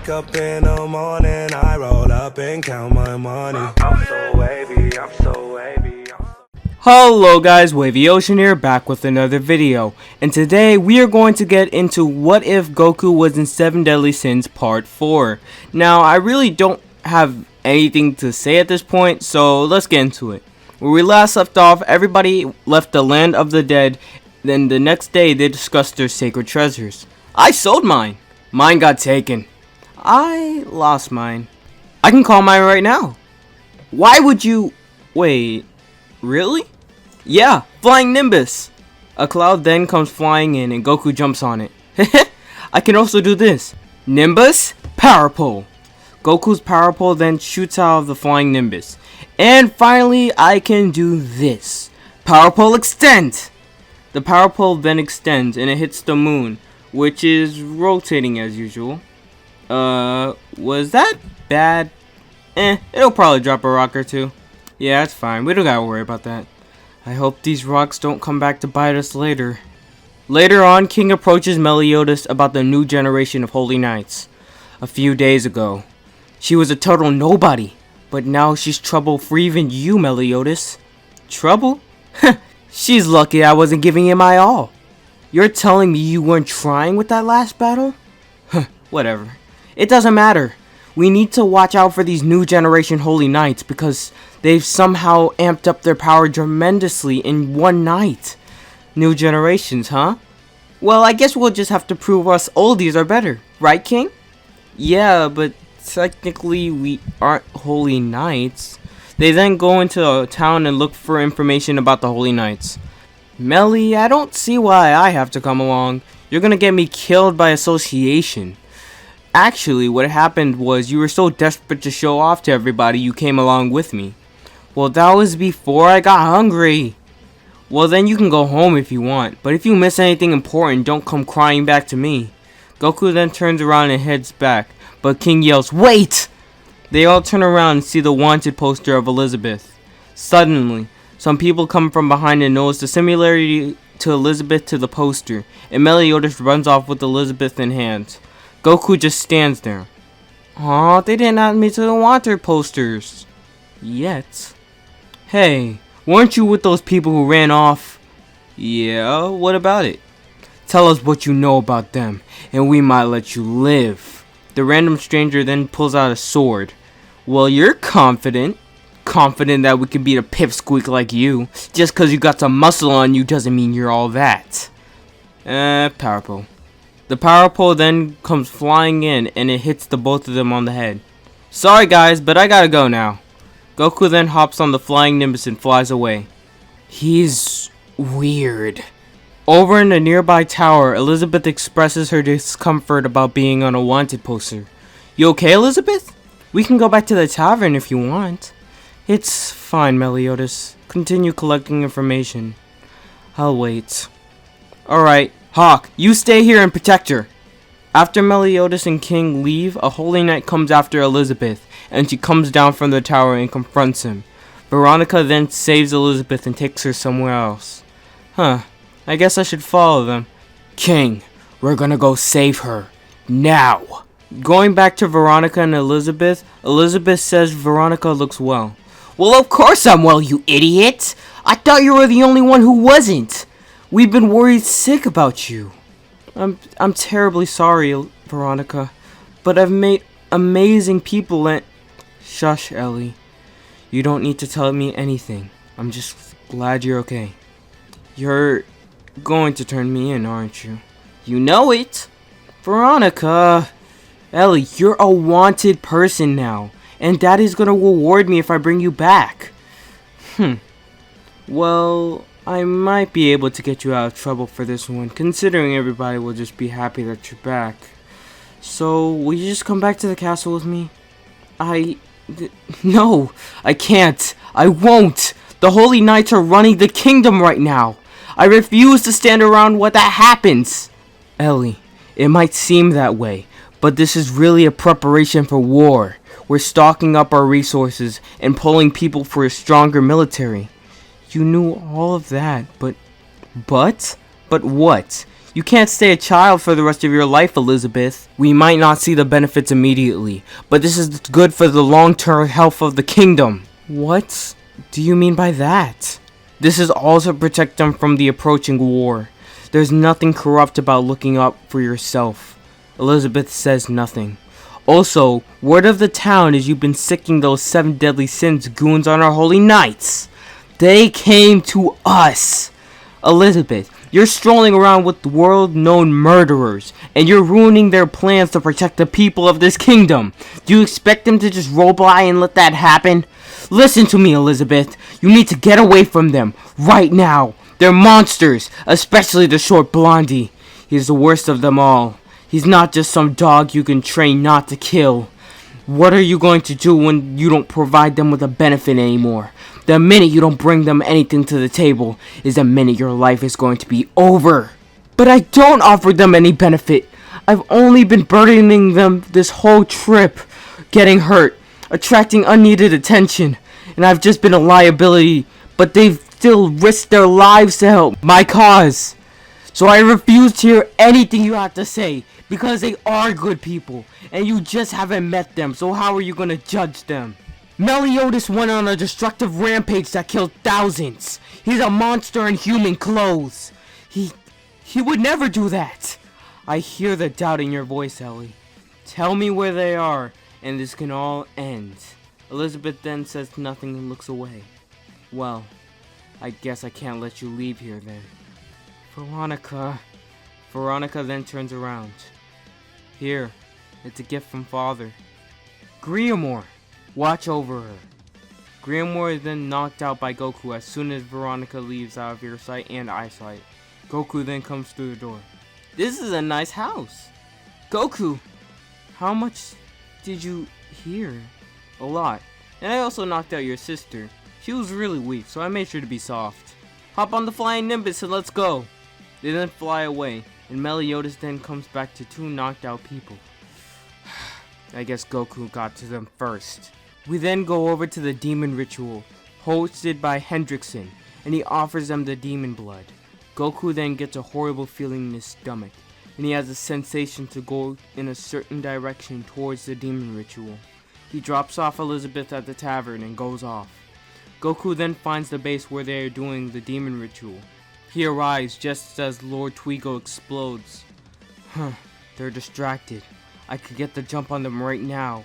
wake up in the morning, I roll up and count my money. I'm so wavy, I'm so wavy. Hello guys, Wavy Ocean here, back with another video, and today we are going to get into what if Goku was in 7 Deadly Sins Part 4. Now, I really don't have anything to say at this point, so let's get into it. Where we last left off, everybody left the land of the dead, then the next day they discussed their sacred treasures. I sold mine. Mine got taken. I lost mine. I can call mine right now. Why would you... Wait, really? Yeah, flying Nimbus! A cloud then comes flying in and Goku jumps on it. I can also do this. Nimbus, Power Pole. Goku's Power Pole then shoots out of the flying Nimbus. And finally, I can do this. Power Pole Extend! The Power Pole then extends and it hits the moon, which is rotating as usual. Was that bad? It'll probably drop a rock or two. Yeah, it's fine. We don't gotta worry about that. I hope these rocks don't come back to bite us later. Later on, King approaches Meliodas about the new generation of Holy Knights. A few days ago, she was a total nobody, but now she's trouble for even you, Meliodas. Trouble? She's lucky I wasn't giving it my all. You're telling me you weren't trying with that last battle? Whatever. It doesn't matter. We need to watch out for these new generation Holy Knights because they've somehow amped up their power tremendously in one night. New generations, huh? Well, I guess we'll just have to prove us oldies are better, right, King? Yeah, but technically we aren't Holy Knights. They then go into a town and look for information about the Holy Knights. Melly, I don't see why I have to come along. You're gonna get me killed by association. Actually, what happened was you were so desperate to show off to everybody you came along with me. Well, that was before I got hungry. Well, then you can go home if you want, but if you miss anything important, don't come crying back to me. Goku then turns around and heads back, but King yells, "Wait!" They all turn around and see the wanted poster of Elizabeth. Suddenly, some people come from behind and notice the similarity to Elizabeth to the poster, and Meliodas runs off with Elizabeth in hand. Goku just stands there. Aw, they didn't add me to the wanted posters. Yet. Hey, weren't you with those people who ran off? Yeah, what about it? Tell us what you know about them, and we might let you live. The random stranger then pulls out a sword. Well, you're confident. Confident that we can beat a pipsqueak like you. Just cause you got some muscle on you doesn't mean you're all that. Power Pole. The Power Pole then comes flying in and it hits the both of them on the head. Sorry guys, but I gotta go now. Goku then hops on the flying Nimbus and flies away. He's weird. Over in the nearby tower, Elizabeth expresses her discomfort about being on a wanted poster. You okay, Elizabeth? We can go back to the tavern if you want. It's fine, Meliodas. Continue collecting information. I'll wait. Alright, Hawk, you stay here and protect her. After Meliodas and King leave, a Holy Knight comes after Elizabeth, and she comes down from the tower and confronts him. Veronica then saves Elizabeth and takes her somewhere else. I guess I should follow them. King, we're gonna go save her. Now! Going back to Veronica and Elizabeth, Elizabeth says Veronica looks well. Well, of course I'm well, you idiot! I thought you were the only one who wasn't! We've been worried sick about you. I'm terribly sorry, Veronica, but I've made amazing people and... Shush, Ellie. You don't need to tell me anything. I'm just glad you're okay. You're going to turn me in, aren't you? You know it! Veronica! Ellie, you're a wanted person now, and Daddy's gonna reward me if I bring you back. Well, I might be able to get you out of trouble for this one, considering everybody will just be happy that you're back. So, will you just come back to the castle with me? No, I can't. I won't. The Holy Knights are running the kingdom right now. I refuse to stand around when that happens. Ellie, it might seem that way, but this is really a preparation for war. We're stocking up our resources and pulling people for a stronger military. You knew all of that, but what? You can't stay a child for the rest of your life, Elizabeth. We might not see the benefits immediately, but this is good for the long-term health of the kingdom. What do you mean by that? This is all to protect them from the approaching war. There's nothing corrupt about looking up for yourself. Elizabeth says nothing. Also, word of the town is you've been sicking those 7 deadly sins goons on our holy nights. They came to us. Elizabeth, you're strolling around with world-known murderers, and you're ruining their plans to protect the people of this kingdom. Do you expect them to just roll by and let that happen? Listen to me, Elizabeth. You need to get away from them right now. They're monsters, especially the short blondie. He's the worst of them all. He's not just some dog you can train not to kill. What are you going to do when you don't provide them with a benefit anymore? The minute you don't bring them anything to the table is the minute your life is going to be over. But I don't offer them any benefit. I've only been burdening them this whole trip, getting hurt, attracting unneeded attention, and I've just been a liability, but they've still risked their lives to help my cause. So I refuse to hear anything you have to say, because they are good people, and you just haven't met them, so how are you gonna judge them? Meliodas went on a destructive rampage that killed thousands. He's a monster in human clothes. He would never do that. I hear the doubt in your voice, Ellie. Tell me where they are, and this can all end. Elizabeth then says nothing and looks away. Well, I guess I can't let you leave here then. Veronica. Veronica then turns around. Here, it's a gift from Father. Griamore, watch over her. Griamore is then knocked out by Goku as soon as Veronica leaves out of your sight and eyesight. Goku then comes through the door. This is a nice house. Goku, how much did you hear? A lot. And I also knocked out your sister. She was really weak, so I made sure to be soft. Hop on the flying Nimbus and let's go. They then fly away, and Meliodas then comes back to 2 knocked out people. I guess Goku got to them first. We then go over to the demon ritual, hosted by Hendrickson, and he offers them the demon blood. Goku then gets a horrible feeling in his stomach, and he has a sensation to go in a certain direction towards the demon ritual. He drops off Elizabeth at the tavern and goes off. Goku then finds the base where they are doing the demon ritual. He arrives just as Lord Twigo explodes. They're distracted. I could get the jump on them right now.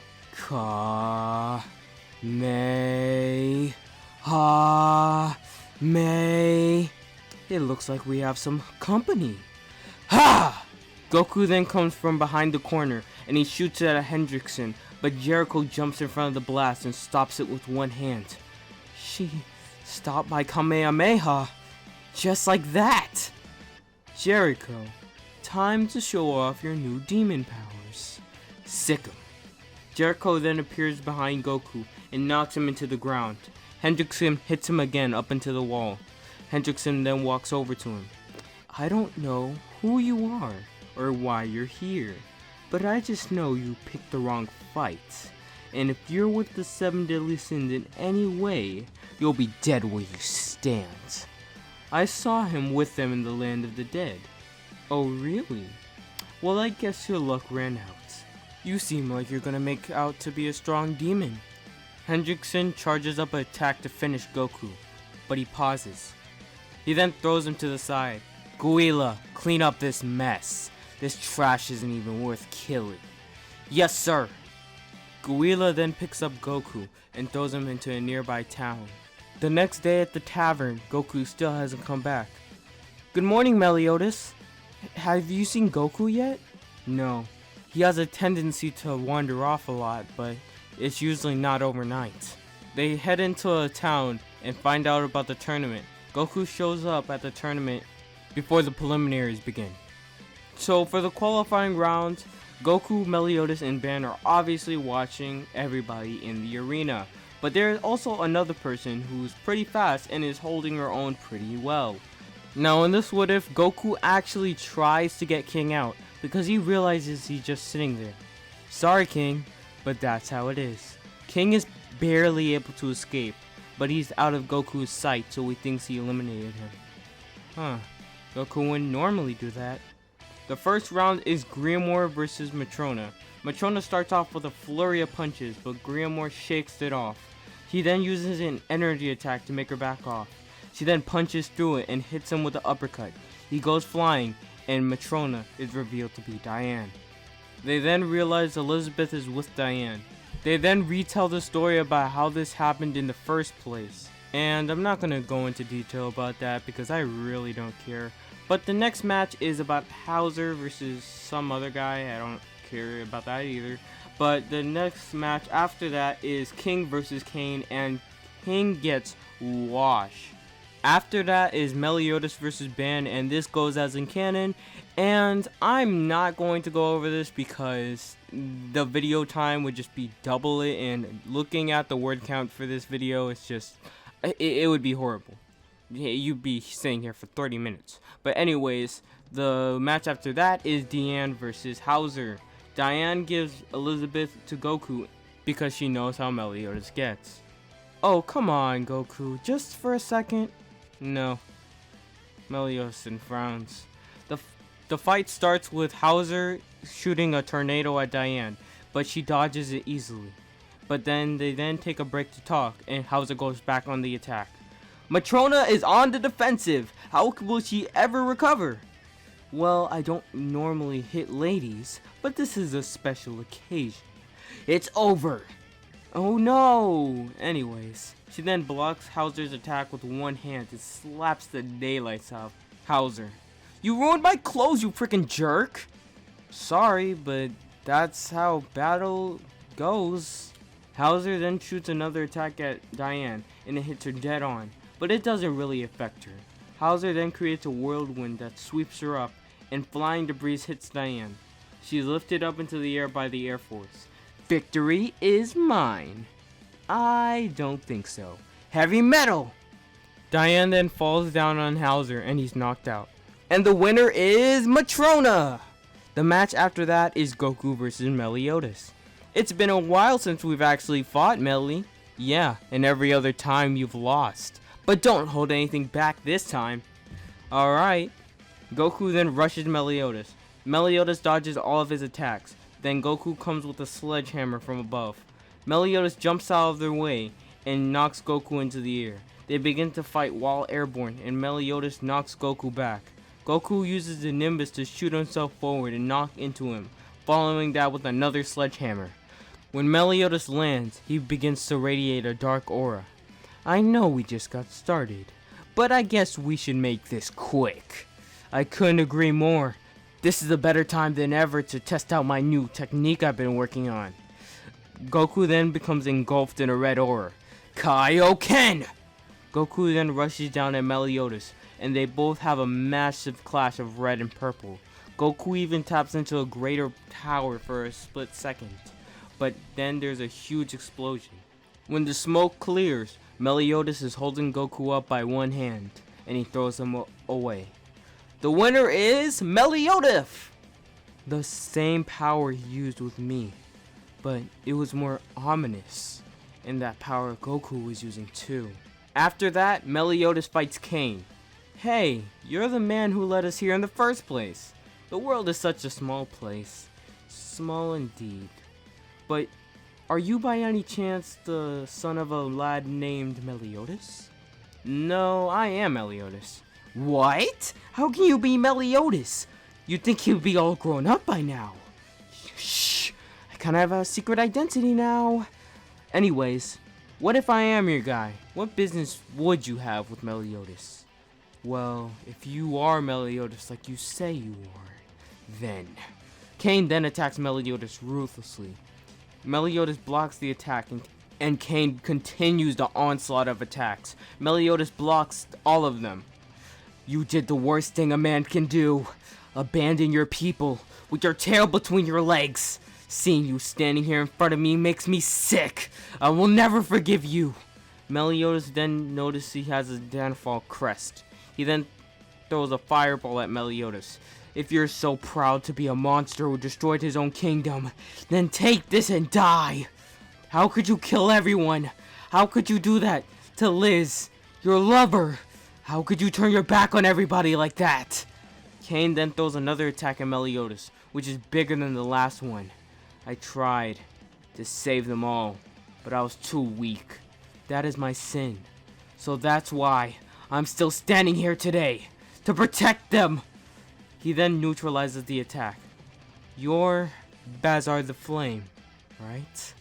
May. It looks like we have some company. Ha! Goku then comes from behind the corner and he shoots at a Hendrickson, but Jericho jumps in front of the blast and stops it with one hand. She stopped my Kamehameha. Just like that! Jericho, time to show off your new demon powers. Sick 'em. Jericho then appears behind Goku and knocks him into the ground. Hendrickson hits him again up into the wall. Hendrickson then walks over to him. I don't know who you are or why you're here, but I just know you picked the wrong fight. And if you're with the 7 deadly sins in any way, you'll be dead where you stand. I saw him with them in the land of the dead. Oh really? Well, I guess your luck ran out. You seem like you're gonna make out to be a strong demon. Hendrickson charges up an attack to finish Goku, but he pauses. He then throws him to the side. Guila, clean up this mess. This trash isn't even worth killing. Yes, sir. Guila then picks up Goku and throws him into a nearby town. The next day at the tavern, Goku still hasn't come back. Good morning, Meliodas. Have you seen Goku yet? No. He has a tendency to wander off a lot, but it's usually not overnight. They head into a town and find out about the tournament. Goku shows up at the tournament before the preliminaries begin. So for the qualifying rounds, Goku, Meliodas, and Ban are obviously watching everybody in the arena. But there is also another person who's pretty fast and is holding her own pretty well. Now in this what if, Goku actually tries to get King out because he realizes he's just sitting there. Sorry King, but that's how it is. King is barely able to escape, but he's out of Goku's sight, so he thinks he eliminated him. Goku wouldn't normally do that. The first round is Grimoire versus Matrona. Matrona starts off with a flurry of punches, but Grimoire shakes it off. He then uses an energy attack to make her back off. She then punches through it and hits him with an uppercut. He goes flying, and Matrona is revealed to be Diane. They then realize Elizabeth is with Diane. They then retell the story about how this happened in the first place. And I'm not going to go into detail about that because I really don't care. But the next match is about Hauser versus some other guy. I don't care about that either. But the next match after that is King versus Kane, and King gets washed. After that is Meliodas versus Ban, and this goes as in canon. And I'm not going to go over this because the video time would just be double it, and looking at the word count for this video, it's just, it would be horrible. You'd be sitting here for 30 minutes. But anyways, the match after that is Diane versus Hauser. Diane gives Elizabeth to Goku because she knows how Meliodas gets. Oh, come on, Goku, just for a second. No. Meliodas frowns. The fight starts with Hauser shooting a tornado at Diane, but she dodges it easily. But then they take a break to talk, and Hauser goes back on the attack. Matrona is on the defensive. How will she ever recover? Well, I don't normally hit ladies, but this is a special occasion. It's over. Oh no! Anyways, she then blocks Hauser's attack with one hand and slaps the daylights out of Hauser. You ruined my clothes, you freaking jerk! Sorry, but that's how battle goes. Hauser then shoots another attack at Diane, and it hits her dead on, but it doesn't really affect her. Hauser then creates a whirlwind that sweeps her up, and flying debris hits Diane. She is lifted up into the air by the Air Force. Victory is mine. I don't think so. Heavy metal! Diane then falls down on Hauser, and he's knocked out. And the winner is Matrona! The match after that is Goku versus Meliodas. It's been a while since we've actually fought, Melly. Yeah, and every other time you've lost. But don't hold anything back this time. Alright. Goku then rushes Meliodas. Meliodas dodges all of his attacks. Then Goku comes with a sledgehammer from above. Meliodas jumps out of their way and knocks Goku into the air. They begin to fight while airborne, and Meliodas knocks Goku back. Goku uses the Nimbus to shoot himself forward and knock into him, following that with another sledgehammer. When Meliodas lands, he begins to radiate a dark aura. I know we just got started, but I guess we should make this quick. I couldn't agree more. This is a better time than ever to test out my new technique I've been working on. Goku then becomes engulfed in a red aura. Kaioken! Goku then rushes down at Meliodas, and they both have a massive clash of red and purple. Goku even taps into a greater tower for a split second, but then there's a huge explosion. When the smoke clears, Meliodas is holding Goku up by one hand, and he throws him away. The winner is Meliodas! The same power he used with me, but it was more ominous, and that power Goku was using too. After that, Meliodas fights Kane. Hey, you're the man who led us here in the first place. The world is such a small place. Small indeed. But are you by any chance the son of a lad named Meliodas? No, I am Meliodas. What? How can you be Meliodas? You'd think he'd be all grown up by now. Shh, I kinda have a secret identity now. Anyways, what if I am your guy? What business would you have with Meliodas? Well, if you are Meliodas like you say you are, then... Kane then attacks Meliodas ruthlessly. Meliodas blocks the attack, and Kane continues the onslaught of attacks. Meliodas blocks all of them. You did the worst thing a man can do. Abandon your people with your tail between your legs. Seeing you standing here in front of me makes me sick. I will never forgive you. Meliodas then notices he has a downfall crest. He then throws a fireball at Meliodas. If you're so proud to be a monster who destroyed his own kingdom, then take this and die. How could you kill everyone? How could you do that to Liz, your lover? How could you turn your back on everybody like that? Kane then throws another attack at Meliodas, which is bigger than the last one. I tried to save them all, but I was too weak. That is my sin. So that's why I'm still standing here today, to protect them! He then neutralizes the attack. You're Bazar the Flame, right?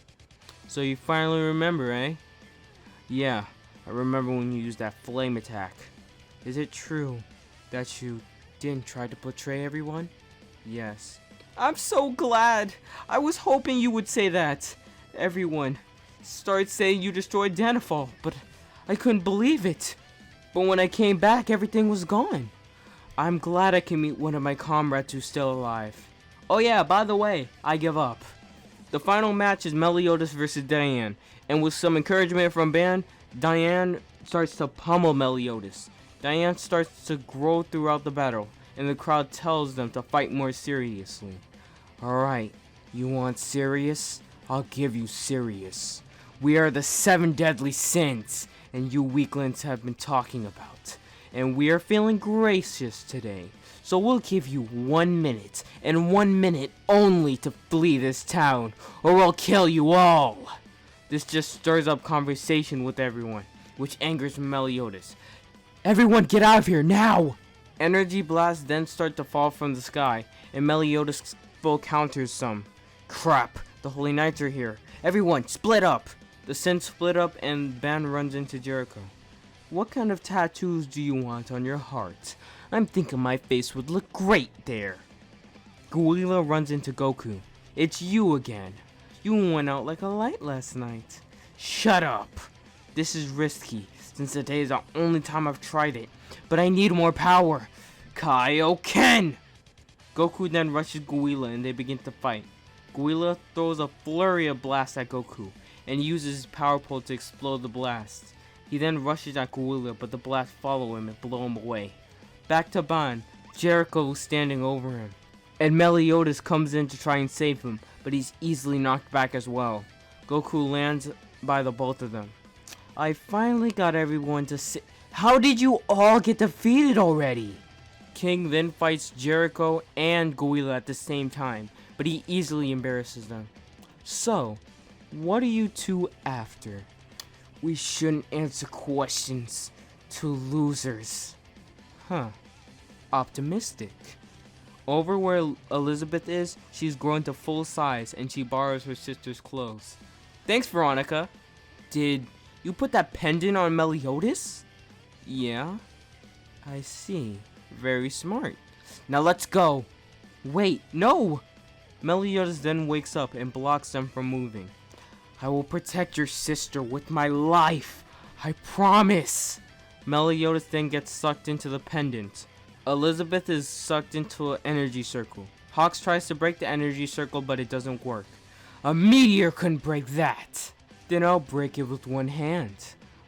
So you finally remember, eh? Yeah, I remember when you used that flame attack. Is it true that you didn't try to betray everyone? Yes. I'm so glad! I was hoping you would say that. Everyone started saying you destroyed Danafall, but I couldn't believe it. But when I came back, everything was gone. I'm glad I can meet one of my comrades who's still alive. Oh yeah, by the way, I give up. The final match is Meliodas versus Diane, and with some encouragement from Ban, Diane starts to pummel Meliodas. Diane starts to grow throughout the battle, and the crowd tells them to fight more seriously. Alright, you want serious? I'll give you serious. We are the 7 deadly sins, and you weaklings have been talking about. And we are feeling gracious today. So we'll give you 1 minute, and 1 minute only to flee this town, or we'll kill you all! This just stirs up conversation with everyone, which angers Meliodas. Everyone get out of here, now! Energy blasts then start to fall from the sky, and Meliodas full counters some. Crap, the Holy Knights are here. Everyone, split up! The Sins split up, and Ban runs into Jericho. What kind of tattoos do you want on your heart? I'm thinking my face would look great there. Guila runs into Goku. It's you again. You went out like a light last night. Shut up. This is risky, since today is the only time I've tried it. But I need more power. Kaioken! Goku then rushes Guila and they begin to fight. Guila throws a flurry of blasts at Goku and uses his power pole to explode the blast. He then rushes at Guila, but the blasts follow him and blow him away. Back to Ban, Jericho was standing over him, and Meliodas comes in to try and save him, but he's easily knocked back as well. Goku lands by the both of them. I finally got everyone to sit. How did you all get defeated already? King then fights Jericho and Guila at the same time, but he easily embarrasses them. So, what are you two after? We shouldn't answer questions to losers. Huh. Optimistic. Over where Elizabeth is, she's grown to full size and she borrows her sister's clothes. Thanks, Veronica. Did you put that pendant on Meliodas? Yeah. I see. Very smart. Now let's go. Wait, no! Meliodas then wakes up and blocks them from moving. I will protect your sister with my life. I promise. Meliodas then gets sucked into the pendant. Elizabeth is sucked into an energy circle. Hawks tries to break the energy circle, but it doesn't work. A meteor couldn't break that. Then I'll break it with one hand.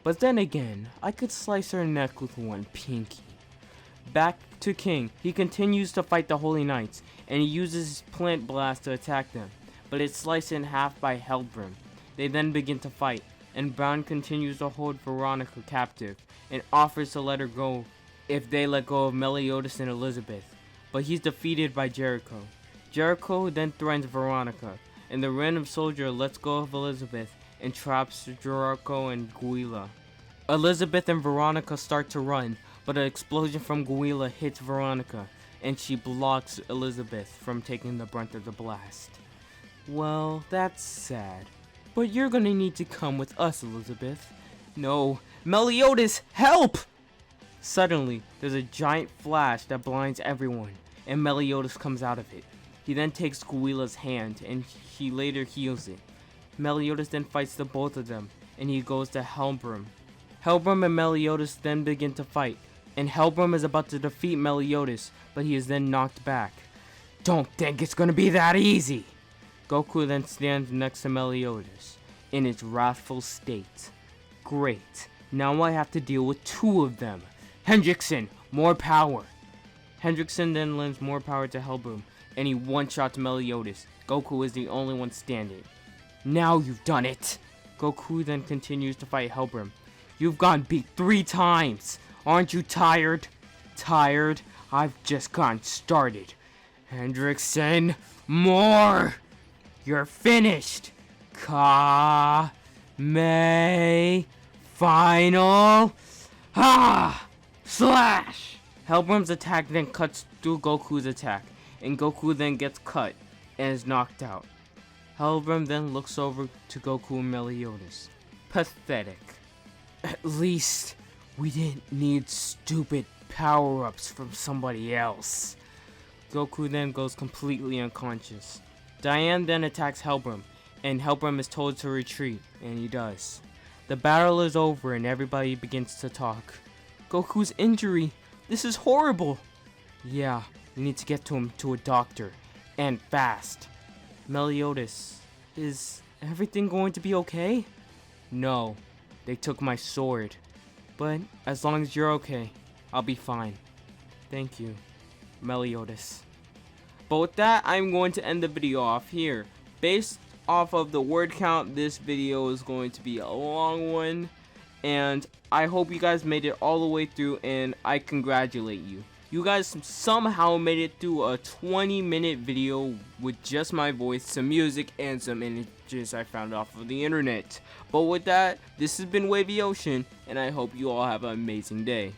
But then again, I could slice her neck with one pinky. Back to King. He continues to fight the Holy Knights, and he uses his plant blast to attack them, but it's sliced in half by Hellbrim. They then begin to fight, and Brown continues to hold Veronica captive, and offers to let her go if they let go of Meliodas and Elizabeth, but he's defeated by Jericho. Jericho then threatens Veronica, and the random soldier lets go of Elizabeth and traps Jericho and Guila. Elizabeth and Veronica start to run, but an explosion from Guila hits Veronica, and she blocks Elizabeth from taking the brunt of the blast. Well, that's sad. But you're gonna need to come with us, Elizabeth. No, Meliodas, help! Suddenly, there's a giant flash that blinds everyone, and Meliodas comes out of it. He then takes Guila's hand, and he later heals it. Meliodas then fights the both of them, and he goes to Hellbrim. Hellbrim and Meliodas then begin to fight, and Hellbrim is about to defeat Meliodas, but he is then knocked back. Don't think it's gonna be that easy! Goku then stands next to Meliodas, in its wrathful state. Great, now I have to deal with two of them. Hendrickson, more power! Hendrickson then lends more power to Hellbrim, and he one-shots Meliodas. Goku is the only one standing. Now you've done it! Goku then continues to fight Hellbrim. You've gotten beat 3 times! Aren't you tired? Tired? I've just gotten started. Hendrickson, more! You're finished! May final slash! Hellbrim's attack then cuts through Goku's attack, and Goku then gets cut and is knocked out. Hellbrim then looks over to Goku and Meliodas. Pathetic. At least we didn't need stupid power-ups from somebody else. Goku then goes completely unconscious. Diane then attacks Hellbrim, and Hellbrim is told to retreat, and he does. The battle is over and everybody begins to talk. Goku's injury, this is horrible. Yeah, we need to get him to a doctor, and fast. Meliodas, is everything going to be okay? No, they took my sword. But as long as you're okay, I'll be fine. Thank you, Meliodas. But with that, I'm going to end the video off here. Based off of the word count, this video is going to be a long one. And I hope you guys made it all the way through, and I congratulate you. You guys somehow made it through a 20-minute video with just my voice, some music, and some images I found off of the internet. But with that, this has been Wavy Ocean, and I hope you all have an amazing day.